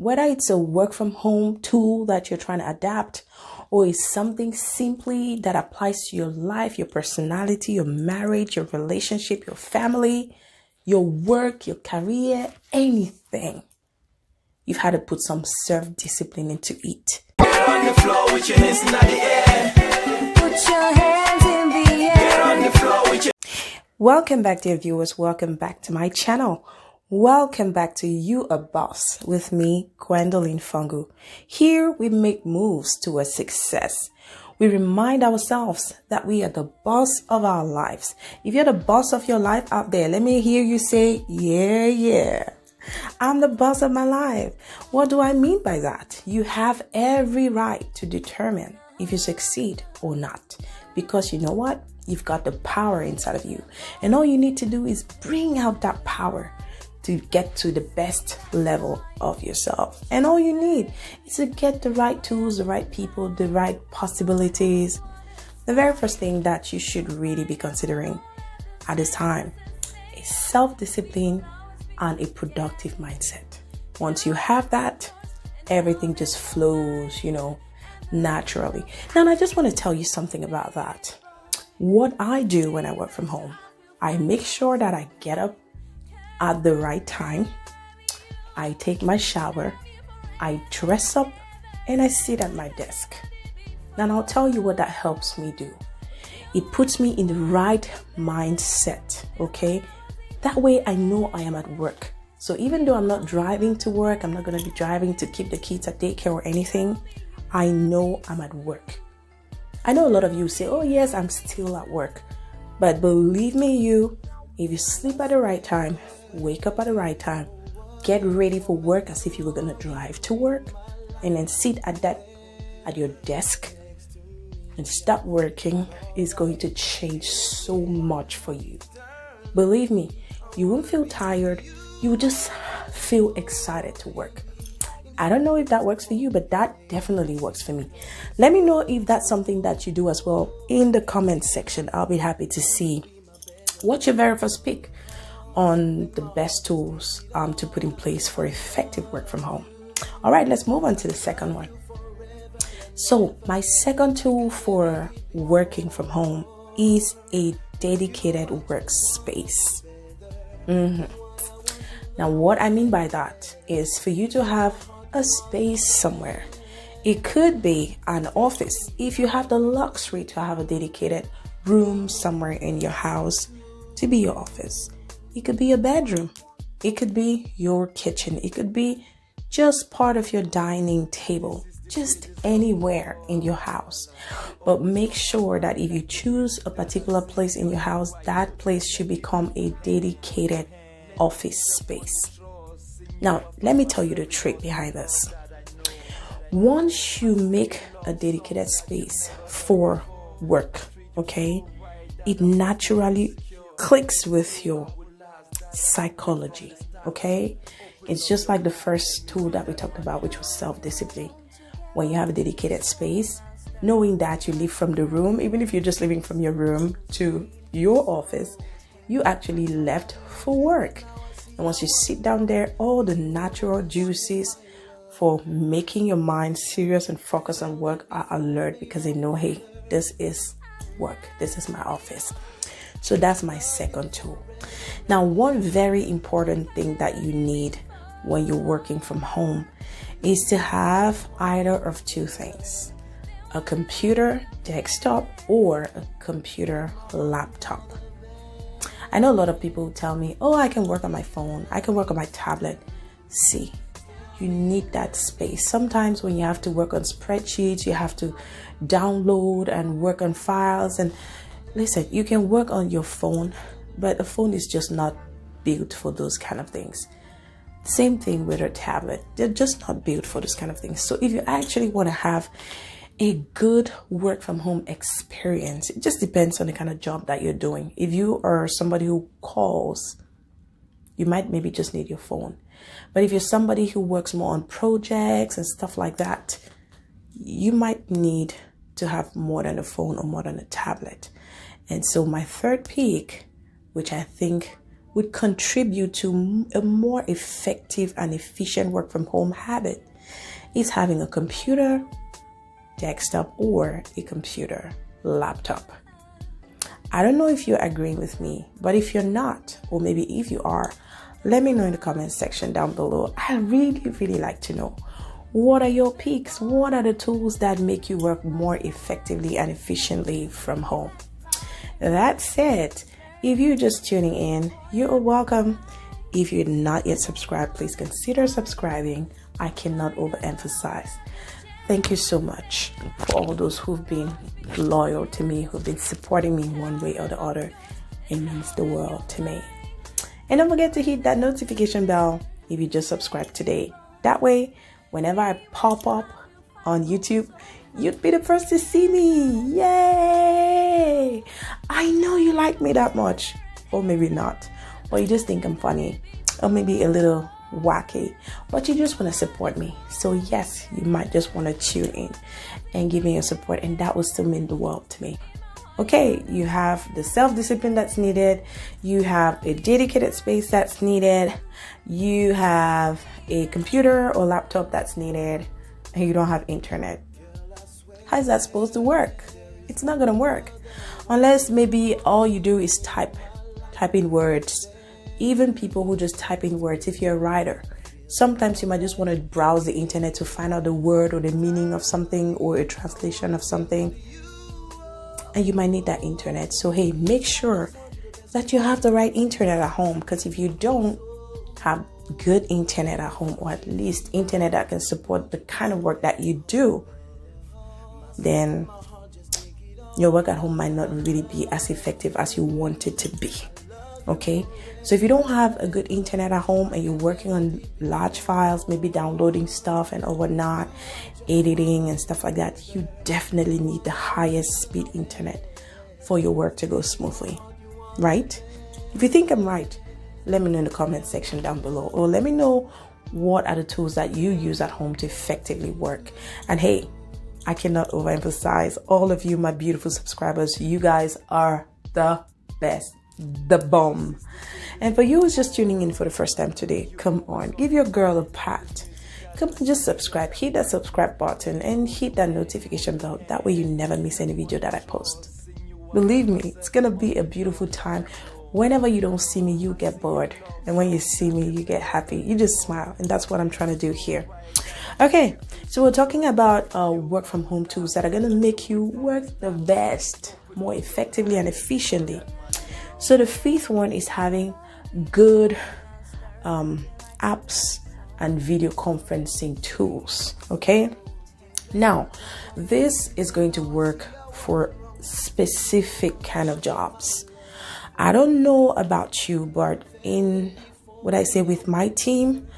Whether it's a work from home tool that you're trying to adapt, or it's something simply that applies to your life, your personality, your marriage, your relationship, your family, your work, your career, anything, you've had to put some self-discipline into it. Get on the floor with your hands in the air. Put your hands in the air. Get on the floor with your... Welcome back, dear viewers. Welcome back to my channel. Welcome back to You a Boss with me, Gwendolyn Fungu. Here we make moves towards success. We remind ourselves that we are the boss of our lives. If you're the boss of your life out there, let me hear you say, yeah. I'm the boss of my life. What do I mean by that? You have every right to determine if you succeed or not. Because you know what? You've got the power inside of you. And all you need to do is bring out that power to get to the best level of yourself. And all you need is to get the right tools, the right people, the right possibilities. The very first thing that you should really be considering at this time is self-discipline and a productive mindset. Once you have that, everything just flows, naturally. Now, I just want to tell you something about that. What I do when I work from home, I make sure that I get up at the right time. I take my shower, I dress up, and I sit at my desk. Now, I'll tell you what that helps me do. It puts me in the right mindset, okay? That way I know I am at work. So even though I'm not driving to work, I'm not going to be driving to keep the kids at daycare or anything, I know I'm at work. I know a lot of you say, oh yes, I'm still at work. But believe me, if you sleep at the right time, wake up at the right time, get ready for work as if you were going to drive to work, and then sit at your desk and start working, is going to change so much for you. Believe me, you won't feel tired. You will just feel excited to work. I don't know if that works for you, but that definitely works for me. Let me know if that's something that you do as well in the comment section. I'll be happy to see what's your very first pick on the best tools to put in place for effective work from home. All right, let's move on to the second one. So my second tool for working from home is a dedicated workspace. Now, what I mean by that is for you to have a space somewhere. It could be an office. If you have the luxury to have a dedicated room somewhere in your house to be your office. It could be a bedroom. It could be your kitchen. It could be just part of your dining table, just anywhere in your house. But make sure that if you choose a particular place in your house, that place should become a dedicated office space. Now, let me tell you the trick behind this. Once you make a dedicated space for work, okay, it naturally clicks with your psychology, okay? It's just like the first tool that we talked about, which was self-discipline. When you have a dedicated space, knowing that you leave from the room, even if you're just leaving from your room to your office, you actually left for work. And once you sit down there, all the natural juices for making your mind serious and focus on work are alert, because they know, hey, this is work. This is my office. So that's my second tool. Now, one very important thing that you need when you're working from home is to have either of two things: a computer desktop or a computer laptop. I know a lot of people tell me, oh, I can work on my phone, I can work on my tablet. See, you need that space. Sometimes when you have to work on spreadsheets, you have to download and work on files. And listen, you can work on your phone, but a phone is just not built for those kind of things. Same thing with a tablet. They're just not built for those kind of things. So if you actually want to have a good work from home experience, it just depends on the kind of job that you're doing. If you are somebody who calls, you might maybe just need your phone. But if you're somebody who works more on projects and stuff like that, you might need to have more than a phone or more than a tablet. And so my third pick, which I think would contribute to a more effective and efficient work from home habit is having a computer, desktop, or a computer, laptop. I don't know if you're agreeing with me, but if you're not, or maybe if you are, let me know in the comment section down below. I really like to know, what are your picks? What are the tools that make you work more effectively and efficiently from home? That said, if you're just tuning in, you're welcome. If you're not yet subscribed, please consider subscribing. I cannot overemphasize. Thank you so much for all those who've been loyal to me, who've been supporting me one way or the other. It means the world to me. And don't forget to hit that notification bell if you just subscribed today. That way, whenever I pop up on YouTube, you'd be the first to see me. Yay! I know you like me that much. Or maybe not. Or you just think I'm funny. Or maybe a little wacky. But you just want to support me. So yes, you might just want to tune in and give me your support. And that will still mean the world to me. Okay, you have the self-discipline that's needed. You have a dedicated space that's needed. You have a computer or laptop that's needed. And you don't have internet. How is that supposed to work? It's not going to work. Unless maybe all you do is type in words. Even people who just type in words, if you're a writer, sometimes you might just want to browse the internet to find out the word or the meaning of something or a translation of something. And you might need that internet. So hey, make sure that you have the right internet at home, because if you don't have good internet at home, or at least internet that can support the kind of work that you do, then your work at home might not really be as effective as you want it to be. Okay, so if you don't have a good internet at home and you're working on large files, maybe downloading stuff and whatnot, editing and stuff like that, you definitely need the highest speed internet for your work to go smoothly, right? If you think I'm right, let me know in the comment section down below, or let me know what are the tools that you use at home to effectively work. And hey, I cannot overemphasize all of you, my beautiful subscribers. You guys are the best. The bomb. And for you who's just tuning in for the first time today, come on, give your girl a pat. Come on, just subscribe. Hit that subscribe button and hit that notification bell. That way you never miss any video that I post. Believe me, it's gonna be a beautiful time. Whenever you don't see me, you get bored, and when you see me, you get happy. You just smile, and that's what I'm trying to do here. Okay, so we're talking about work from home tools that are gonna make you work the best, more effectively and efficiently. So the fifth one is having good apps and video conferencing tools. Okay, now this is going to work for specific kind of jobs. I don't know about you, but in what I say with my team,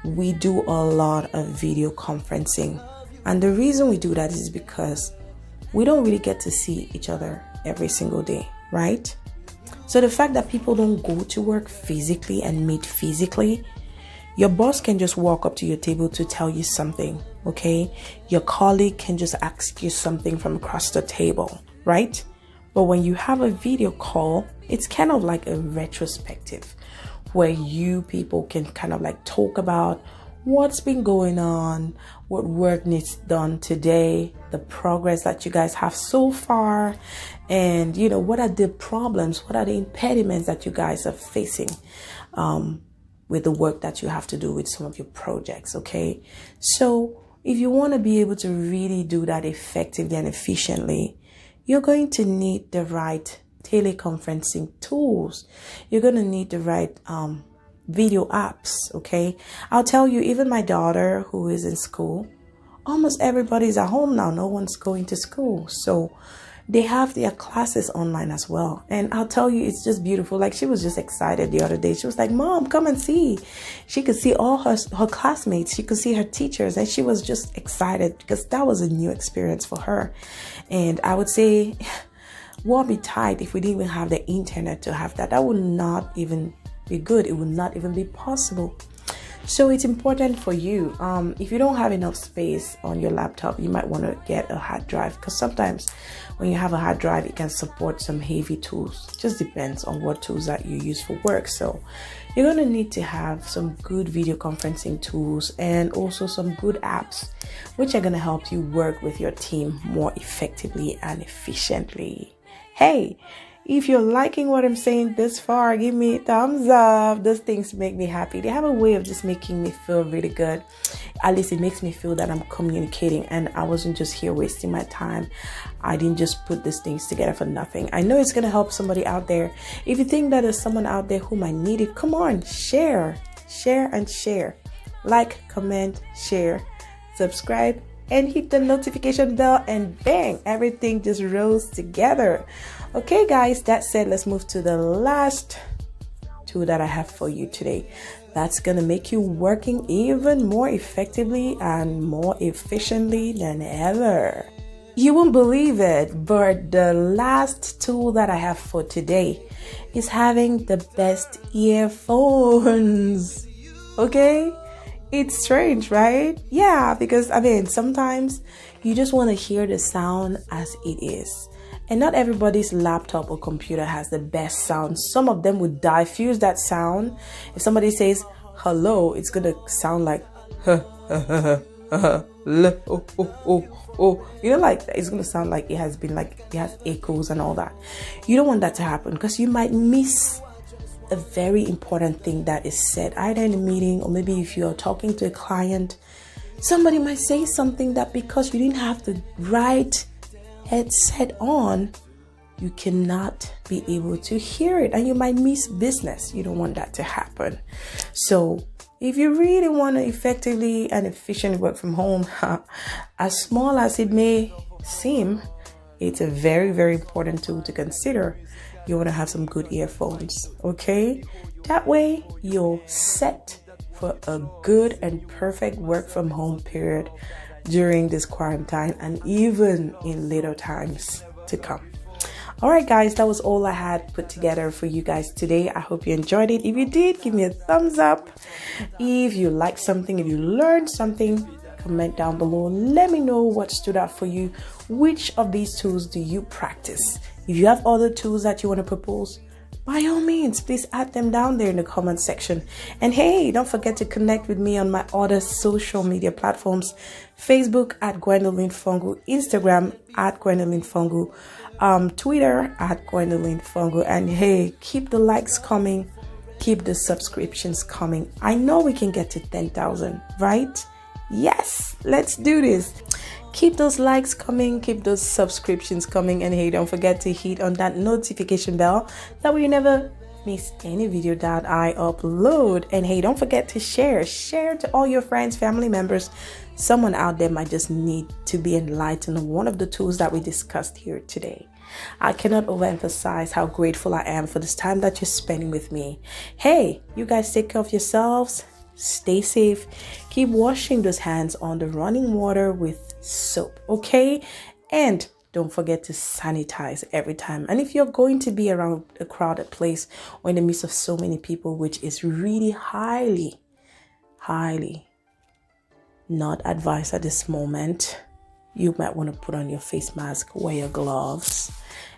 we do a lot of video conferencing. And the reason we do that is because we don't really get to see each other every single day, right? So the fact that people don't go to work physically and meet physically, your boss can just walk up to your table to tell you something, okay? Your colleague can just ask you something from across the table, right? But when you have a video call, it's kind of like a retrospective where you people can kind of like talk about what's been going on, what work needs done today, the progress that you guys have so far, and you know, what are the problems, what are the impediments that you guys are facing with the work that you have to do with some of your projects. Okay, so if you want to be able to really do that effectively and efficiently, you're going to need the right teleconferencing tools. You're going to need the right video apps. Okay, I'll tell you, even my daughter who is in school, almost everybody's at home now. No one's going to school, so they have their classes online as well. And I'll tell you, it's just beautiful. Like, she was just excited the other day. She was like, Mom, come and see. She could see all her classmates. She could see her teachers. And she was just excited because that was a new experience for her. And I would say, woe betide if we didn't even have the internet to have that. That would not even be good. It would not even be possible. So it's important for you. If you don't have enough space on your laptop, you might want to get a hard drive, because sometimes when you have a hard drive, it can support some heavy tools. It just depends on what tools that you use for work. So you're going to need to have some good video conferencing tools and also some good apps which are going to help you work with your team more effectively and efficiently. Hey, if you're liking what I'm saying this far, give me a thumbs up. Those things make me happy. They have a way of just making me feel really good. At least it makes me feel that I'm communicating and I wasn't just here wasting my time. I didn't just put these things together for nothing. I know it's going to help somebody out there. If you think that there's someone out there who might need it, come on, share and share. Like, comment, share, subscribe, and hit the notification bell, and bang, everything just rolls together. Okay guys, that said, let's move to the last tool that I have for you today. That's gonna make you working even more effectively and more efficiently than ever. You won't believe it, but the last tool that I have for today is having the best earphones. Okay? It's strange, right? Yeah, because sometimes you just want to hear the sound as it is. And not everybody's laptop or computer has the best sound. Some of them would diffuse that sound. If somebody says hello, it's going to sound like like it's going to sound like it has echoes and all that. You don't want that to happen, because you might miss a very important thing that is said either in a meeting, or maybe if you're talking to a client, somebody might say something that because you didn't have the right headset on, you cannot be able to hear it and you might miss business. You don't want that to happen. So if you really want to effectively and efficiently work from home, as small as it may seem, it's a very, very important tool to consider. You want to have some good earphones, okay? That way you're set for a good and perfect work from home period during this quarantine and even in later times to come. All right, guys, that was all I had put together for you guys today. I hope you enjoyed it. If you did, give me a thumbs up. If you liked something, if you learned something, comment down below. Let me know what stood out for you. Which of these tools do you practice? If you have other tools that you want to propose, by all means, please add them down there in the comment section. And hey, don't forget to connect with me on my other social media platforms: Facebook at Gwendolyn Fungu, Instagram at Gwendolyn Fungu, Twitter at Gwendolyn Fungu. And hey, keep the likes coming, keep the subscriptions coming. I know we can get to 10,000, right? Yes, let's do this. Keep those likes coming, keep those subscriptions coming, and hey, don't forget to hit on that notification bell. That way you never miss any video that I upload. And hey, don't forget to share to all your friends, family members. Someone out there might just need to be enlightened on one of the tools that we discussed here today. I cannot overemphasize how grateful I am for this time that you're spending with me. Hey, you guys take care of yourselves. Stay safe. Keep washing those hands on the running water with soap, okay? And don't forget to sanitize every time. And if you're going to be around a crowded place or in the midst of so many people, which is really highly not advised at this moment, you might want to put on your face mask, wear your gloves,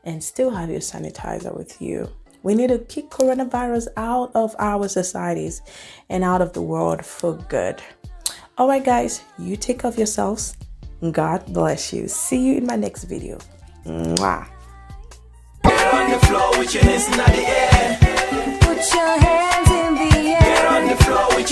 and still have your sanitizer with you. We need to kick coronavirus out of our societies and out of the world for good. All right, guys, you take care of yourselves. God bless you. See you in my next video. Mwah. Get on the floor with your hands in the air. Put your hands in the air. Get on the floor with your